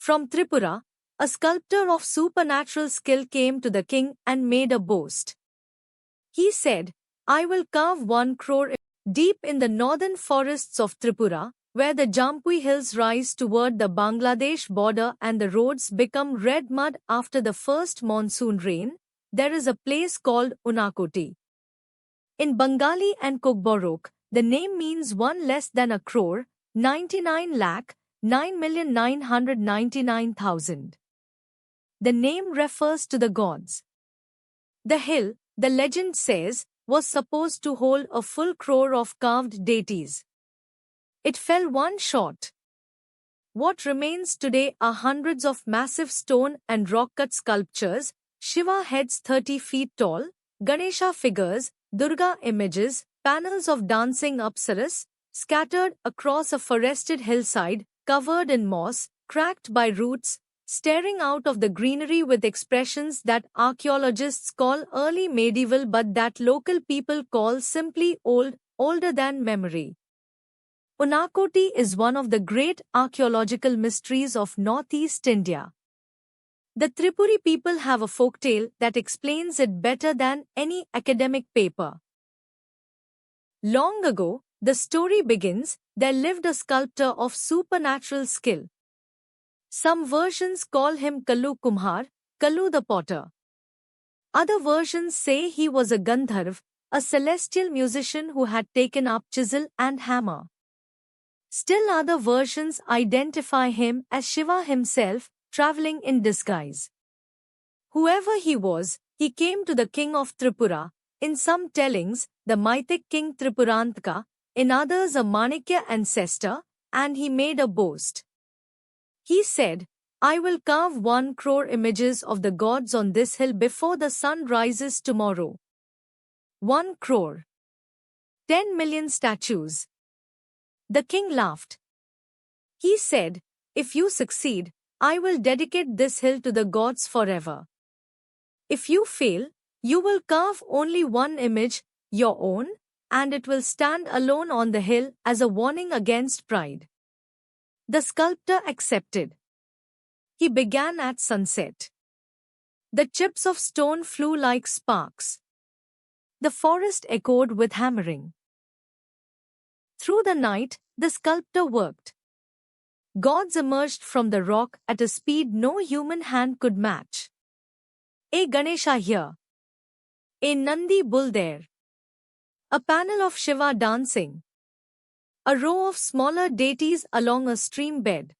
From Tripura, a sculptor of supernatural skill came to the king and made a boast. He said, "I will carve 1 crore deep in the northern forests of Tripura, where the Jampui hills rise toward the Bangladesh border and the roads become red mud after the first monsoon rain. There is a place called Unakoti." In Bengali and Kokborok, the name means 1 less than a crore, 99 lakh, 9,999,000. The name refers to the gods. The hill, the legend says, was supposed to hold a full crore of carved deities. It fell one short. What remains today are hundreds of massive stone and rock-cut sculptures, Shiva heads 30 feet tall, Ganesha figures, Durga images, panels of dancing apsaras, scattered across a forested hillside, covered in moss, cracked by roots, staring out of the greenery with expressions that archaeologists call early medieval but that local people call simply old, older than memory. Unakoti is one of the great archaeological mysteries of northeast India. The Tripuri people have a folktale that explains it better than any academic paper. Long ago, the story begins, there lived a sculptor of supernatural skill. Some versions call him Kallu Kumhar, Kallu the potter. Other versions say he was a Gandharv, a celestial musician who had taken up chisel and hammer. Still other versions identify him as Shiva himself, traveling in disguise. Whoever he was, he came to the king of Tripura, in some tellings, the mythic king Tripurantaka, in others a Manikya ancestor, and he made a boast. He said, "I will carve 1 crore images of the gods on this hill before the sun rises tomorrow." 1 crore. 10 million statues. The king laughed. He said, "If you succeed, I will dedicate this hill to the gods forever. If you fail, you will carve only 1 image, your own, and it will stand alone on the hill as a warning against pride." The sculptor accepted. He began at sunset. The chips of stone flew like sparks. The forest echoed with hammering. Through the night, the sculptor worked. Gods emerged from the rock at a speed no human hand could match. A Ganesha here. A Nandi bull there. A panel of Shiva dancing. A row of smaller deities along a stream bed.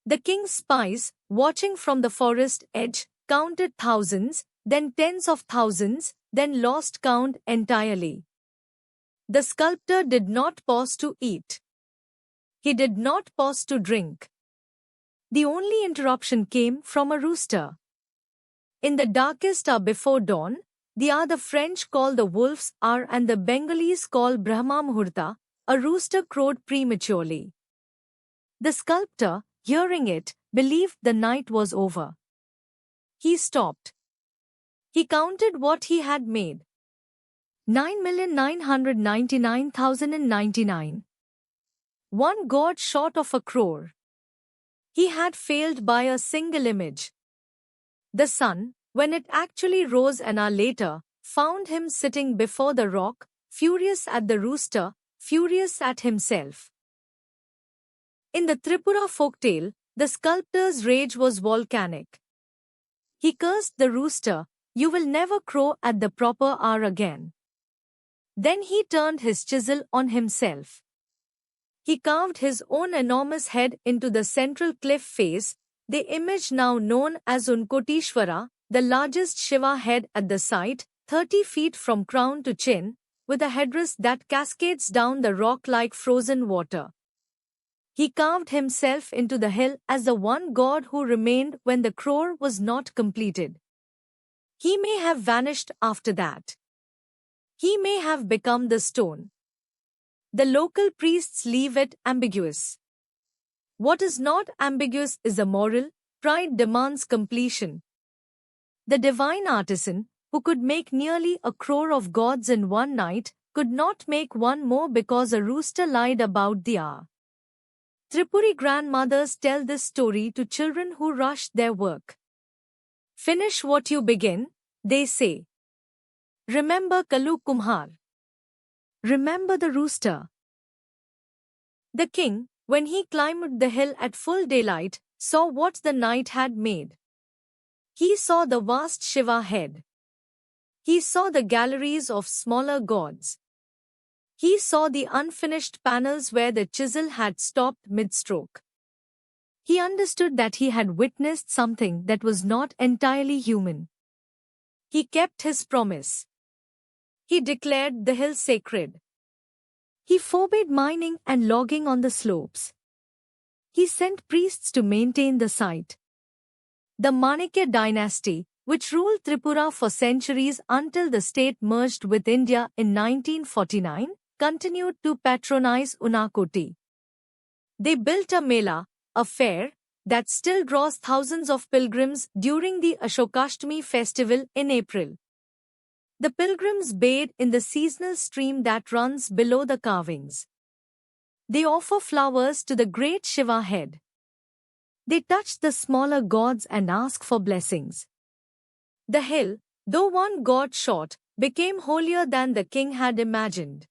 The king's spies, watching from the forest edge, counted thousands, then tens of thousands, then lost count entirely. The sculptor did not pause to eat. He did not pause to drink. The only interruption came from a rooster. In the darkest hour before dawn, the hour the French call the wolf's hour and the Bengalis call Brahma Muhurta, a rooster crowed prematurely. The sculptor, hearing it, believed the night was over. He stopped. He counted what he had made. 9,999,099. 1 god short of a crore. He had failed by a single image. The sun, when it actually rose an hour later, found him sitting before the rock, furious at the rooster, furious at himself. In the Tripura folktale, the sculptor's rage was volcanic. He cursed the rooster, "You will never crow at the proper hour again." Then he turned his chisel on himself. He carved his own enormous head into the central cliff face, the image now known as Unkotishwara, the largest Shiva head at the site, 30 feet from crown to chin, with a headdress that cascades down the rock like frozen water. He carved himself into the hill as the one god who remained when the crore was not completed. He may have vanished after that. He may have become the stone. The local priests leave it ambiguous. What is not ambiguous is the moral, pride demands completion. The divine artisan, who could make nearly a crore of gods in one night, could not make one more because a rooster lied about the hour. Tripuri grandmothers tell this story to children who rush their work. Finish what you begin, they say. Remember Kalu Kumhar. Remember the rooster. The king, when he climbed the hill at full daylight, saw what the night had made. He saw the vast Shiva head. He saw the galleries of smaller gods. He saw the unfinished panels where the chisel had stopped mid-stroke. He understood that he had witnessed something that was not entirely human. He kept his promise. He declared the hill sacred. He forbade mining and logging on the slopes. He sent priests to maintain the site. The Manekya dynasty, which ruled Tripura for centuries until the state merged with India in 1949, continued to patronize Unakoti. They built a mela, a fair, that still draws thousands of pilgrims during the Ashokashtami festival in April. The pilgrims bathe in the seasonal stream that runs below the carvings. They offer flowers to the great Shiva head. They touch the smaller gods and ask for blessings. The hill, though one god short, became holier than the king had imagined.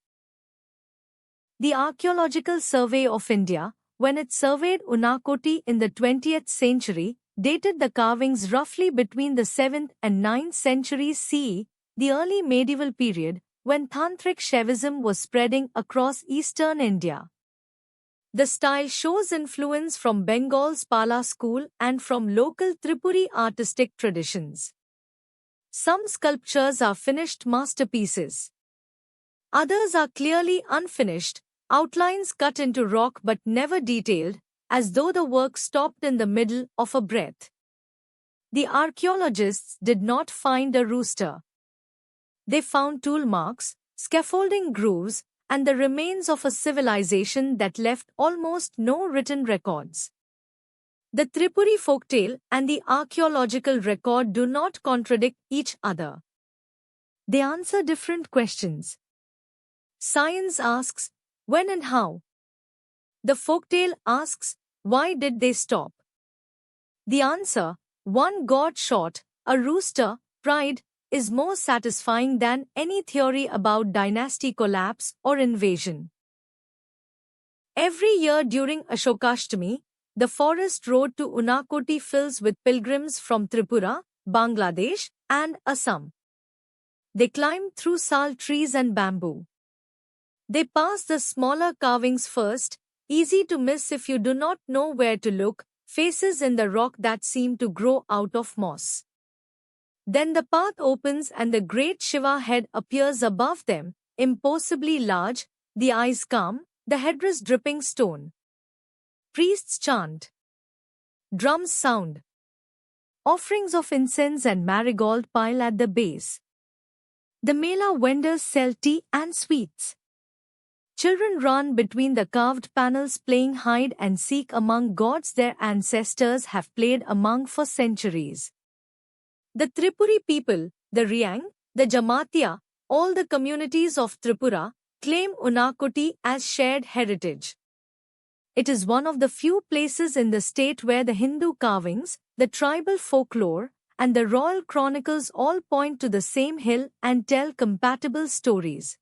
The Archaeological Survey of India, when it surveyed Unakoti in the 20th century, dated the carvings roughly between the 7th and 9th centuries CE, the early medieval period, when Tantric Shaivism was spreading across eastern India. The style shows influence from Bengal's Pala school and from local Tripuri artistic traditions. Some sculptures are finished masterpieces. Others are clearly unfinished, outlines cut into rock but never detailed, as though the work stopped in the middle of a breath. The archaeologists did not find a rooster. They found tool marks, scaffolding grooves, and the remains of a civilization that left almost no written records. The Tripuri folktale and the archaeological record do not contradict each other. They answer different questions. Science asks, when and how? The folktale asks, why did they stop? The answer, one god short, a rooster, pride, is more satisfying than any theory about dynasty collapse or invasion. Every year during Ashokashtami, the forest road to Unakoti fills with pilgrims from Tripura, Bangladesh, and Assam. They climb through sal trees and bamboo. They pass the smaller carvings first, easy to miss if you do not know where to look, faces in the rock that seem to grow out of moss. Then the path opens and the great Shiva head appears above them, impossibly large, the eyes calm, the headdress dripping stone. Priests chant. Drums sound. Offerings of incense and marigold pile at the base. The mela vendors sell tea and sweets. Children run between the carved panels playing hide and seek among gods their ancestors have played among for centuries. The Tripuri people, the Riang, the Jamatia, all the communities of Tripura, claim Unakoti as shared heritage. It is one of the few places in the state where the Hindu carvings, the tribal folklore, and the royal chronicles all point to the same hill and tell compatible stories.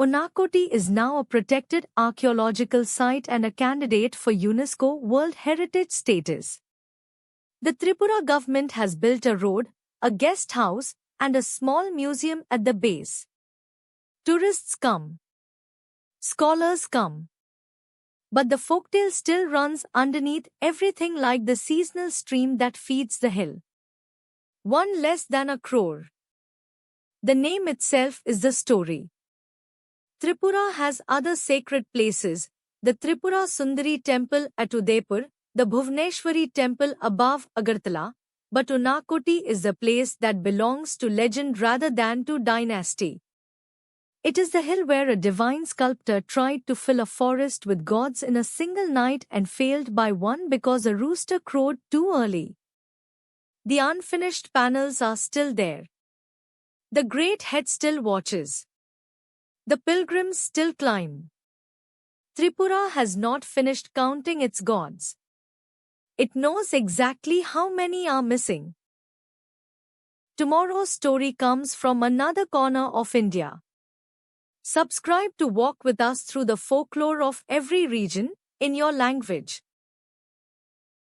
Unakoti is now a protected archaeological site and a candidate for UNESCO World Heritage status. The Tripura government has built a road, a guest house, and a small museum at the base. Tourists come. Scholars come. But the folktale still runs underneath everything like the seasonal stream that feeds the hill. One less than a crore. The name itself is the story. Tripura has other sacred places, the Tripura Sundari temple at Udaipur, the Bhuvneshwari temple above Agartala, but Unakoti is the place that belongs to legend rather than to dynasty. It is the hill where a divine sculptor tried to fill a forest with gods in a single night and failed by one because a rooster crowed too early. The unfinished panels are still there. The great head still watches. The pilgrims still climb. Tripura has not finished counting its gods. It knows exactly how many are missing. Tomorrow's story comes from another corner of India. Subscribe to walk with us through the folklore of every region in your language.